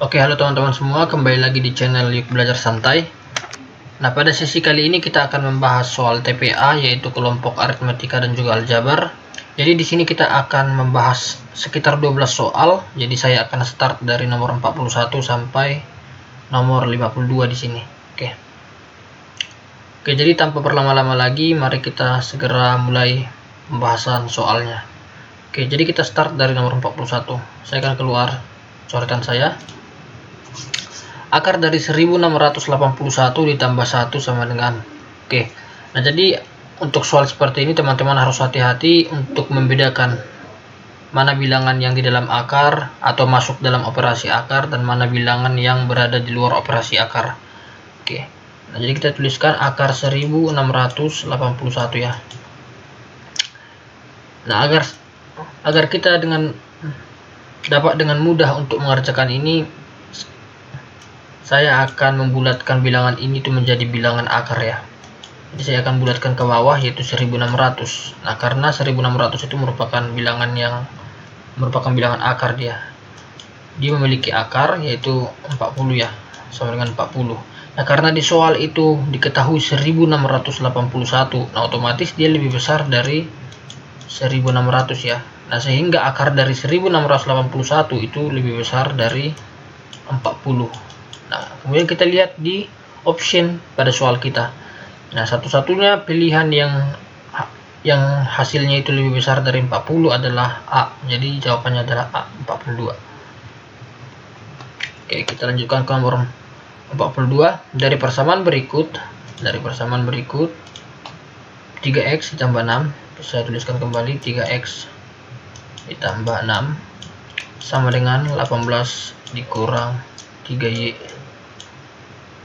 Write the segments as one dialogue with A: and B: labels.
A: Oke, halo teman-teman semua, kembali lagi di channel Yuk Belajar Santai. Nah, pada sesi kali ini kita akan membahas soal TPA, yaitu kelompok aritmatika dan juga aljabar. Jadi di sini kita akan membahas sekitar 12 soal. Jadi saya akan start dari nomor 41 sampai nomor 52 di sini. Oke, jadi tanpa berlama-lama lagi, mari kita segera mulai pembahasan soalnya. Oke, jadi kita start dari nomor 41. Saya akan keluar coretan saya. Akar dari 1681 ditambah 1 sama dengan. Oke. Nah, jadi untuk soal seperti ini teman-teman harus hati-hati untuk membedakan mana bilangan yang di dalam akar atau masuk dalam operasi akar dan mana bilangan yang berada di luar operasi akar. Oke. Nah, jadi kita tuliskan akar 1681 ya. Nah, agar kita dapat dengan mudah untuk mengerjakan ini, saya akan membulatkan bilangan ini itu menjadi bilangan akar ya. Jadi saya akan bulatkan ke bawah yaitu 1600. Nah, karena 1600 itu merupakan bilangan akar dia. Dia memiliki akar yaitu 40 ya, sama dengan 40. Nah, karena di soal itu diketahui 1681, nah otomatis dia lebih besar dari 1600 ya. Nah, sehingga akar dari 1681 itu lebih besar dari 40. Nah, kemudian kita lihat di option pada soal kita. Nah, satu-satunya pilihan yang hasilnya itu lebih besar dari 40 adalah A. Jadi jawabannya adalah A, 42. Oke, kita lanjutkan ke nomor 42. Dari persamaan berikut 3x ditambah 6. Saya tuliskan kembali 3x ditambah 6 sama dengan 18 dikurang 3y.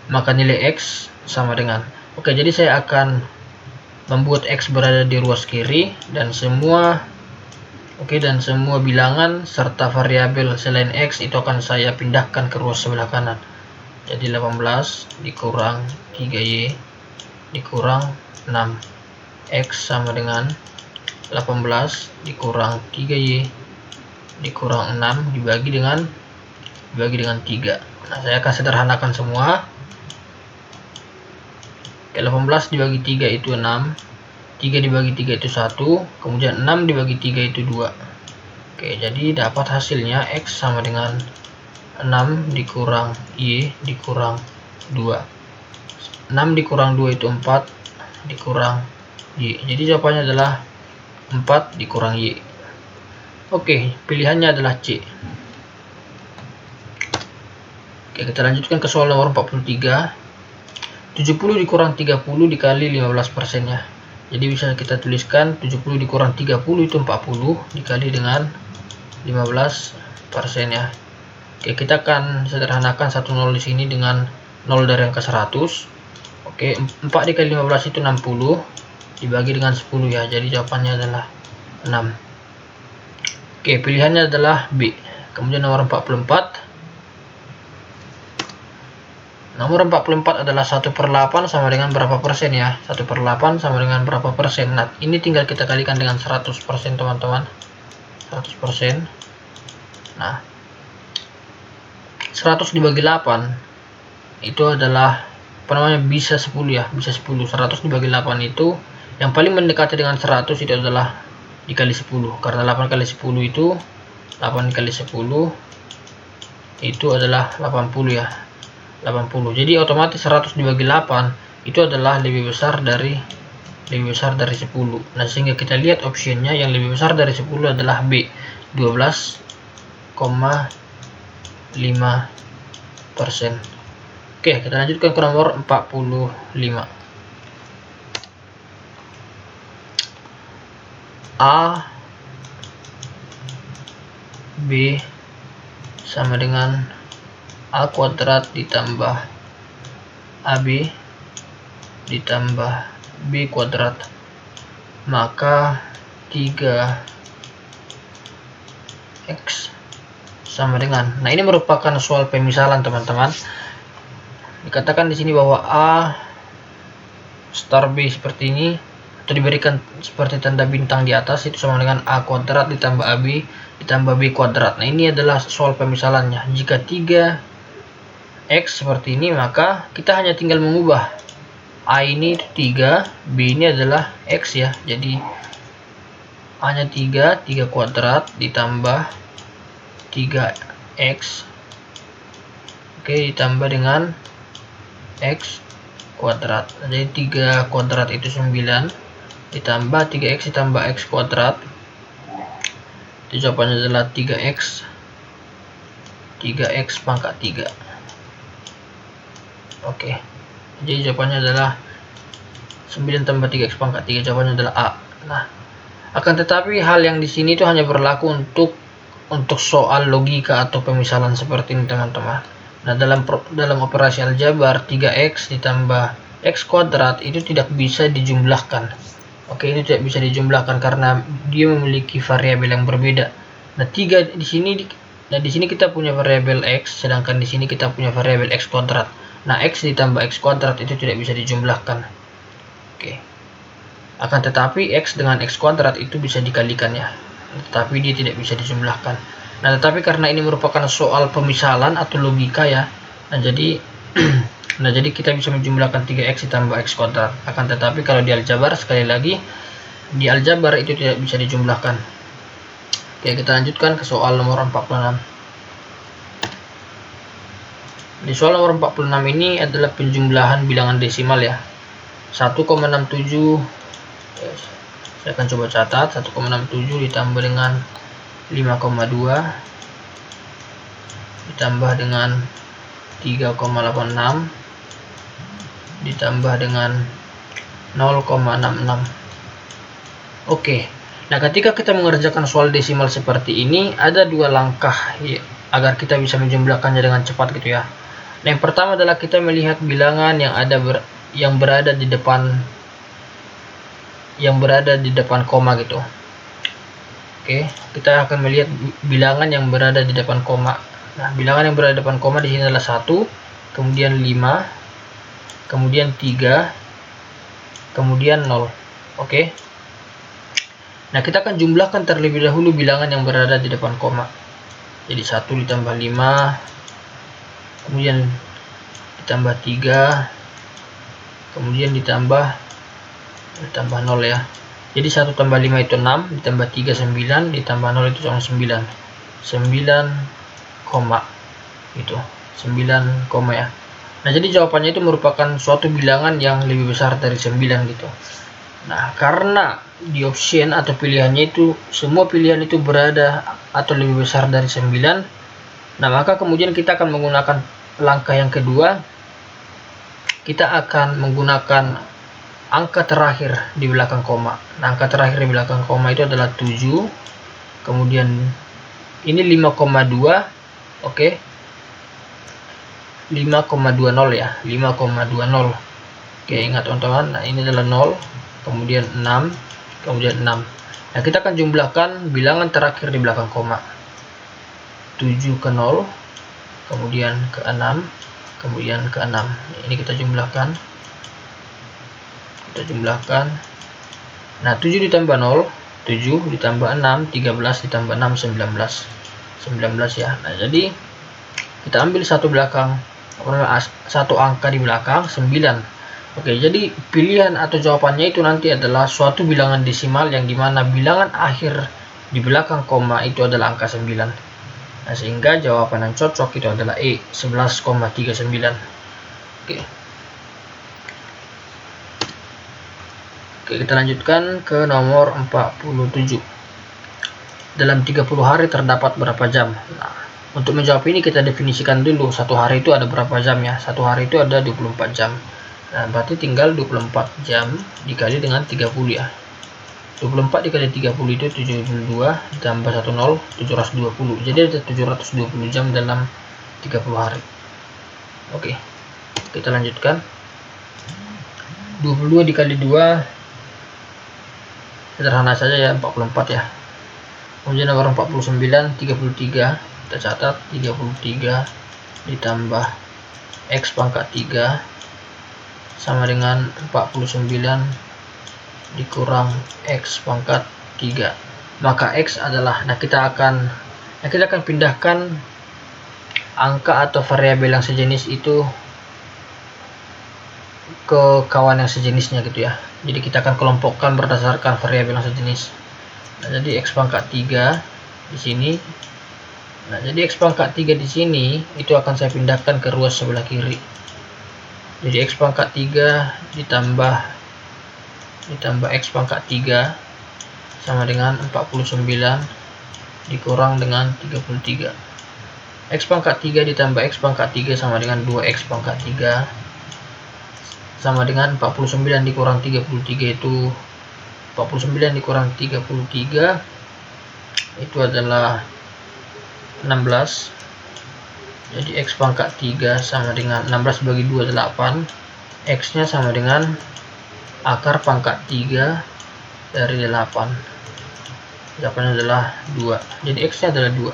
A: Maka nilai x sama dengan. Oke, jadi saya akan membuat x berada di ruas kiri dan semua bilangan serta variabel selain x itu akan saya pindahkan ke ruas sebelah kanan. Jadi 18 dikurang 3y dikurang 6. X sama dengan 18 dikurang 3y dikurang 6 dibagi dengan 3. Nah, saya akan sederhanakan semua. 18 dibagi 3 itu 6, 3 dibagi 3 itu 1, kemudian 6 dibagi 3 itu 2. Oke, jadi dapat hasilnya x sama dengan 6 dikurang y dikurang 2. 6 dikurang 2 itu 4 dikurang y. Jadi jawabannya adalah 4 dikurang y. Oke, pilihannya adalah C. Oke, kita lanjutkan ke soal nomor 43. 70 dikurang 30 dikali 15% ya. Jadi bisa kita tuliskan 70 dikurang 30 itu 40 dikali dengan 15% ya. Oke, kita akan sederhanakan 1 0 di sini dengan 0 dari angka 100. Oke, 4 dikali 15 itu 60 dibagi dengan 10 ya. Jadi jawabannya adalah 6. Oke, pilihannya adalah B. Kemudian nomor 44. Nomor 44 adalah 1/8 sama dengan berapa persen ya? 1/8 sama dengan berapa persen? Nah, ini tinggal kita kalikan dengan 100% teman-teman. 100%. Nah, 100 dibagi 8 itu adalah bisa 10 ya, bisa 10. 100 dibagi 8 itu yang paling mendekati dengan 100 itu adalah dikali 10. Karena 8 kali 10 itu 8 kali 10 itu adalah 80 ya. 80. Jadi otomatis 100 dibagi 8 itu adalah lebih besar dari 10. Nah, sehingga kita lihat optionnya yang lebih besar dari 10 adalah B, 12,5%. Oke, kita lanjutkan ke nomor 45. A B sama dengan A kuadrat ditambah AB ditambah B kuadrat, maka 3x sama dengan. Nah, ini merupakan soal pemisalan teman-teman. Dikatakan di sini bahwa A star B seperti ini, atau diberikan seperti tanda bintang di atas, itu sama dengan A kuadrat ditambah AB ditambah B kuadrat. Nah, ini adalah soal pemisalannya. Jika 3x seperti ini, maka kita hanya tinggal mengubah A ini 3, B ini adalah X ya. Jadi hanya 3 kuadrat ditambah 3x, oke, ditambah dengan X kuadrat. Jadi 3 kuadrat itu 9 ditambah 3x ditambah X kuadrat, itu jawabannya adalah 3x pangkat 3. Oke, jadi jawabannya adalah 9 tambah 3x pangkat 3, jawabannya adalah A. Nah, akan tetapi hal yang di sini itu hanya berlaku untuk soal logika atau pemisalan seperti ini, teman-teman. Nah, dalam operasi aljabar 3x ditambah x kuadrat itu tidak bisa dijumlahkan. Oke, itu tidak bisa dijumlahkan karena dia memiliki variabel yang berbeda. Nah, 3 di sini kita punya variabel x, sedangkan di sini kita punya variabel x kuadrat. Nah, x ditambah x kuadrat itu tidak bisa dijumlahkan. Oke. Akan tetapi x dengan x kuadrat itu bisa dikalikan ya, tetapi dia tidak bisa dijumlahkan. Nah, tetapi karena ini merupakan soal pemisalan atau logika ya, nah jadi jadi kita bisa menjumlahkan 3x ditambah x kuadrat. Akan tetapi kalau di aljabar, sekali lagi di aljabar itu tidak bisa dijumlahkan. Oke, kita lanjutkan ke soal nomor 46. Di soal nomor 46 ini adalah penjumlahan bilangan desimal ya. 1,67, saya akan coba catat. 1,67 ditambah dengan 5,2 ditambah dengan 3,86 ditambah dengan 0,66. Oke, nah ketika kita mengerjakan soal desimal seperti ini, ada dua langkah ya, agar kita bisa menjumlahkannya dengan cepat gitu ya. Nah, yang pertama adalah kita melihat bilangan yang berada di depan koma gitu. Oke, kita akan melihat bilangan yang berada di depan koma. Nah, bilangan yang berada di depan koma di sini adalah 1, kemudian 5, kemudian 3, kemudian 0. Oke. Nah, kita akan jumlahkan terlebih dahulu bilangan yang berada di depan koma. Jadi 1 ditambah 5, kemudian ditambah 3, kemudian ditambah 0 ya. Jadi 1 tambah 5 itu 6, ditambah 3 9, ditambah 0 itu sama 9. 9 koma gitu. 9 koma ya. Nah, jadi jawabannya itu merupakan suatu bilangan yang lebih besar dari 9 gitu. Nah, karena di option atau pilihannya itu semua pilihan itu berada atau lebih besar dari 9, nah maka kemudian kita akan menggunakan langkah yang kedua. Kita akan menggunakan angka terakhir di belakang koma. Nah, angka terakhir di belakang koma itu adalah 7, kemudian ini 5,2, oke, 5,20 ya, 5,20. Oke, ingat teman-teman. Nah, ini adalah 0, kemudian 6, kemudian 6. Nah, kita akan jumlahkan bilangan terakhir di belakang koma. 7 ke 0, kemudian ke 6, kemudian ke 6. Ini kita jumlahkan. Nah, 7 ditambah 0, 7 ditambah 6, 13 ditambah 6, 19 ya. Nah, jadi kita ambil satu angka di belakang 9. Oke, jadi pilihan atau jawabannya itu nanti adalah suatu bilangan desimal yang dimana bilangan akhir di belakang koma itu adalah angka 9. Nah, sehingga jawaban yang cocok itu adalah E, 11,39. Oke, kita lanjutkan ke nomor 47. Dalam 30 hari terdapat berapa jam? Nah, untuk menjawab ini kita definisikan dulu satu hari itu ada berapa jam ya. Satu hari itu ada 24 jam. Nah, berarti tinggal 24 jam dikali dengan 30 ya. 24 dikali 30 itu 72 ditambah 1 0, 720. Jadi ada 720 jam dalam 30 hari. Oke, kita lanjutkan. 22 dikali 2 sederhana saja ya, 44 ya. Kemudian nomor 49, 33, kita catat 33 ditambah x pangkat 3 sama dengan 49 dikurang X pangkat 3. Maka X adalah, kita akan pindahkan angka atau variabel yang sejenis itu ke kawan yang sejenisnya gitu ya. Jadi kita akan kelompokkan berdasarkan variabel yang sejenis. Nah, jadi X pangkat 3 di sini. Nah, jadi X pangkat 3 di sini itu akan saya pindahkan ke ruas sebelah kiri. Jadi X pangkat 3 ditambah X pangkat 3 sama dengan 49 dikurang dengan 33. X pangkat 3 ditambah X pangkat 3 sama dengan 2X pangkat 3 sama dengan 49 dikurang 33, itu 49 dikurang 33 itu adalah 16. Jadi X pangkat 3 sama dengan 16 bagi 2 adalah 8. X nya sama dengan akar pangkat 3 dari 8. Jawabannya adalah 2. Jadi X nya adalah 2.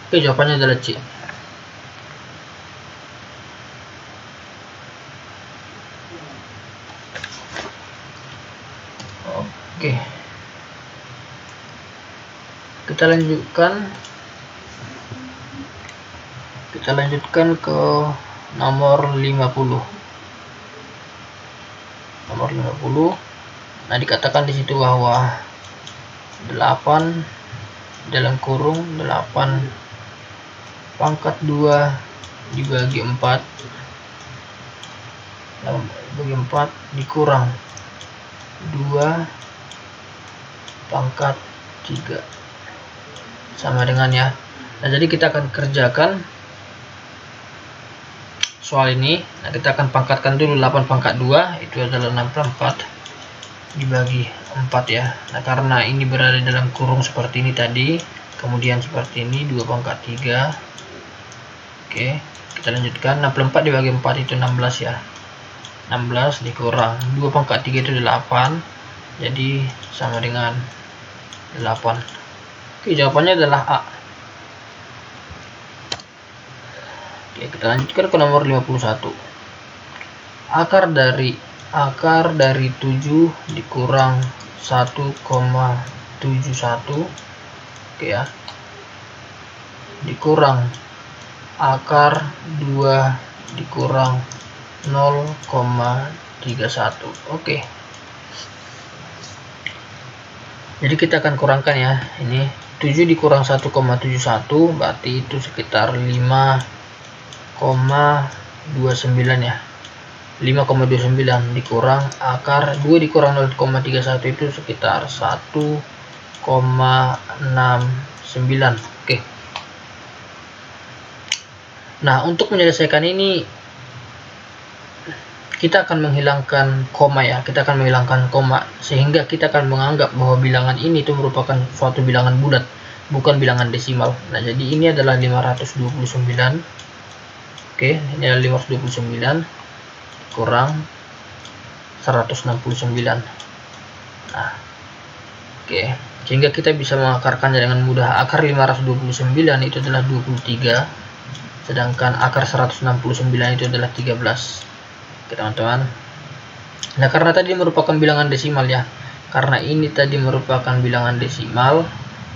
A: Oke, jawabannya adalah C. Oke, kita lanjutkan ke nomor 50. Nah, dikatakan di situ bahwa 8 dalam kurung 8 pangkat 2 dibagi 4 dikurang 2 pangkat 3 sama dengan ya. Nah, jadi kita akan kerjakan soal ini. Nah, kita akan pangkatkan dulu 8 pangkat 2 itu adalah 64 dibagi 4 ya. Nah, karena ini berada dalam kurung seperti ini tadi, kemudian seperti ini 2 pangkat 3. Oke, kita lanjutkan. 64 dibagi 4 itu 16 ya. 16 dikurang 2 pangkat 3 itu 8, jadi sama dengan 8. Oke, jawabannya adalah A. Oke, kita lanjutkan ke nomor 51. Akar dari 7 dikurang 1,71, oke ya, dikurang akar 2 dikurang 0,31. Oke, jadi kita akan kurangkan ya. Ini 7 dikurang 1,71 berarti itu sekitar 5,29 ya. 5,29 dikurang akar 2 dikurang 0,31 itu sekitar 1,69. Oke. Nah, untuk menyelesaikan ini kita akan menghilangkan koma ya. Kita akan menghilangkan koma sehingga kita akan menganggap bahwa bilangan ini itu merupakan suatu bilangan bulat, bukan bilangan desimal. Nah, jadi ini adalah 529. Oke, ini adalah 529 kurang 169. Nah, oke, sehingga kita bisa mengakarkannya dengan mudah. Akar 529 itu adalah 23, sedangkan akar 169 itu adalah 13. Oke, teman-teman. Nah, karena tadi merupakan bilangan desimal ya, karena ini tadi merupakan bilangan desimal,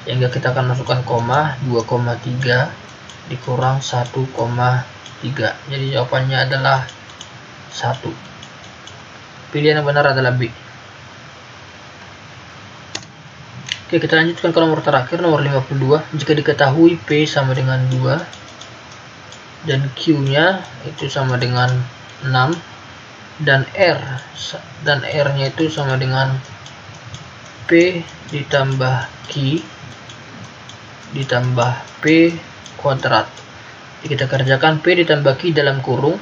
A: sehingga kita akan masukkan koma 2,3 dikurang 1,3. Jadi jawabannya adalah 1. Pilihan yang benar adalah B. Oke, kita lanjutkan ke nomor terakhir, nomor 52. Jika diketahui P sama dengan 2 dan Q nya itu sama dengan 6 dan R nya itu sama dengan P ditambah Q ditambah P kuadrat. Jadi kita kerjakan P ditambah Q dalam kurung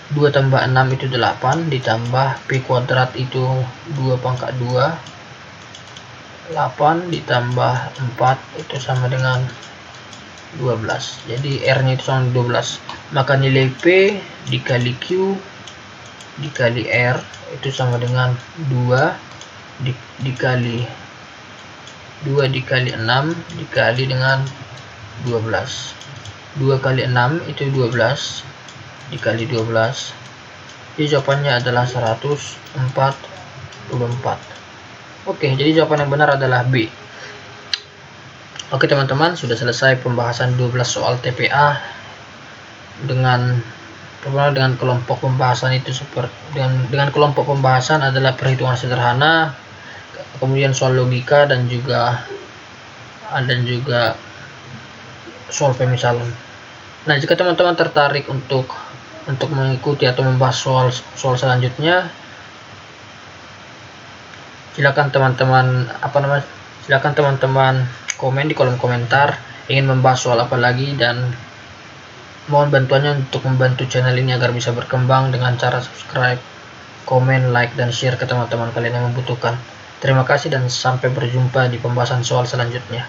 A: 2 tambah 6 itu 8 ditambah P kuadrat itu 2 pangkat 2, 8 ditambah 4 itu sama dengan 12. Jadi R nya itu sama dengan 12. Maka nilai P dikali Q dikali R itu sama dengan 2 dikali 6 dikali dengan 12. 2 kali 6 itu 12 dikali 12. Jadi jawabannya adalah 144. Oke, jadi jawaban yang benar adalah B. Oke teman-teman, sudah selesai pembahasan 12 soal TPA dengan kelompok pembahasan itu seperti dengan kelompok pembahasan adalah perhitungan sederhana, kemudian soal logika dan juga soal pemisalan. Nah, jika teman-teman tertarik untuk mengikuti atau membahas soal selanjutnya, silakan teman-teman komen di kolom komentar ingin membahas soal apa lagi, dan mohon bantuannya untuk membantu channel ini agar bisa berkembang dengan cara subscribe, komen, like, dan share ke teman-teman kalian yang membutuhkan. Terima kasih dan sampai berjumpa di pembahasan soal selanjutnya.